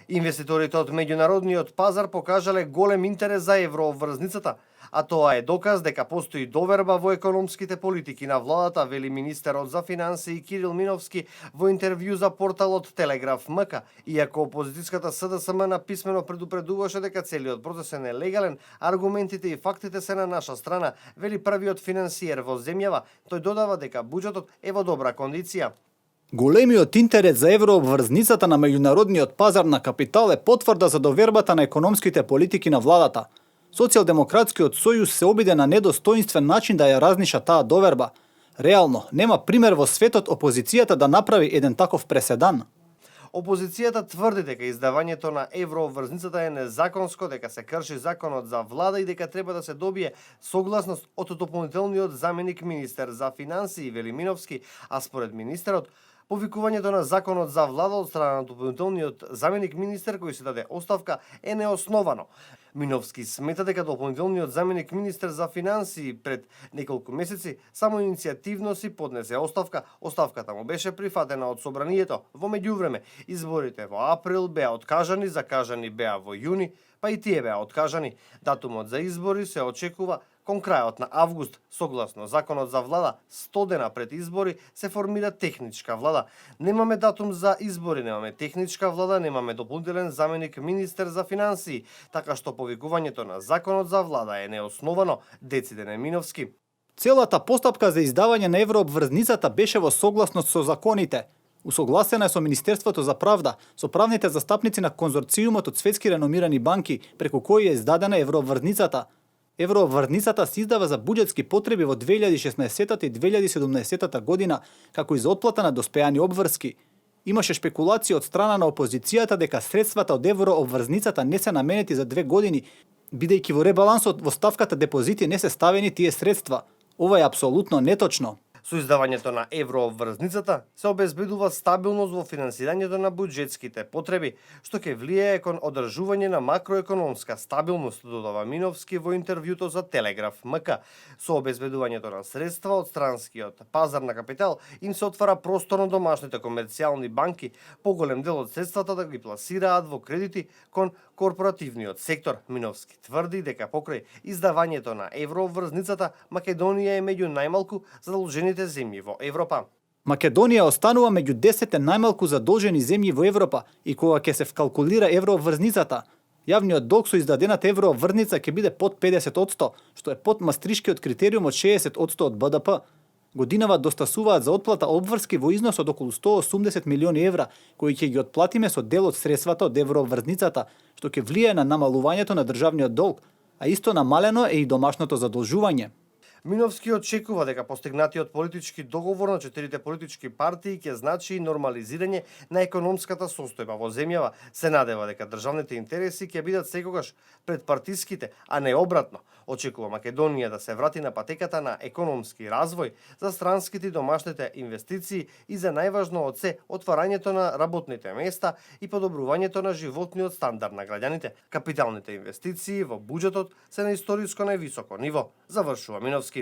Инвеститорите од меѓународниот пазар покажале голем интерес за еврообврзницата, а тоа е доказ дека постои доверба во економските политики на владата, вели министерот за финансии Кирил Миновски во интервју за порталот Телеграф МК. Иако опозицијската СДСМ написмено предупредуваше дека целиот процес е нелегален, аргументите и фактите се на наша страна, вели првиот финансиер во земјава. Тој додава дека буџетот е во добра кондиција. Големиот интерес за еврообврзницата на меѓународниот пазар на капитал е потврда за довербата на економските политики на владата. Социјалдемократскиот сојуз се обиде на недостоинствен начин да ја разниша таа доверба. Реално, нема пример во светот опозицијата да направи еден таков преседан. Опозицијата тврди дека издавањето на еврообврзницата е незаконско, дека се крши законот за влада и дека треба да се добие согласност од дополнителниот заменик министер за финансии Вели Миновски, а според министерот, повикувањето на законот за влада од страна на дополнителниот заменик министер кој се даде оставка е неосновано. Миновски смета дека дополнителниот заменик министер за финансии пред неколку месеци само иницијативно си поднесе оставка. Оставката му беше прифатена од собранието. Во меѓувреме, изборите во април беа откажани, закажани беа во јуни, па и тие беа откажани. Датумот за избори се очекува кон крајот на август. Согласно законот за влада, 100 дена пред избори се формира техничка влада. Немаме датум за избори, немаме техничка влада, немаме дополнителен заменик министер за финансии, така што повикувањето на законот за влада е неосновано, дециде Неминовски. Целата постапка за издавање на еврообврзницата беше во согласност со законите. Усогласена е со Министерството за правда, со правните застапници на конзорциумот од светски реномирани банки, преку кои е издадена еврообврзницата. Еврообврзницата се издава за буџетски потреби во 2016 и 2017 година, како и за отплата на доспеани обврски. Имаше шпекулации од страна на опозицијата дека средствата од еврообврзницата не се наменети за 2 години, бидејќи во ребалансот во ставката депозити не се ставени тие средства. Ова е апсолутно неточно. Со издавањето на еврообврзницата се обезбедува стабилност во финансирањето на буџетските потреби, што ќе влијае кон одржување на макроекономска стабилност, додава Миновски во интервјуто за Телеграф МК. Со обезбедувањето на средства од странскиот пазар на капитал им се отвара простор на домашните комерцијални банки, поголем дел од средствата да ги пласираат во кредити кон корпоративниот сектор. Миновски тврди дека покрај издавањето на еврообврзницата Македонија е меѓу најмалку задолжените земји во Европа. Македонија останува меѓу 10 најмалку задолжени земји во Европа и кога ќе се вкалкулира еврообврзницата, јавниот долг со издадената еврообврзница ќе биде под 50%, што е под мастришкиот критериум од 60% од БДП. Годинава достасуваат за отплата обврски во износ од околу 180 милиони евра, кои ќе ги отплатиме со дел од средствата од еврообврзницата, што ќе влијае на намалувањето на државниот долг, а исто намалено е и домашното задолжување. Миновски очекува дека постигнатиот политички договор на 4 политички партии ќе значи и нормализирање на економската состојба во земјава. Се надева дека државните интереси ќе бидат секогаш пред партиските, а не обратно. Очекува Македонија да се врати на патеката на економски развој за странските и домашните инвестиции и за најважно од се отварањето на работните места и подобрувањето на животниот стандард на граѓаните. Капиталните инвестиции во буџетот се на историско највисоко ниво, завршува Миновски.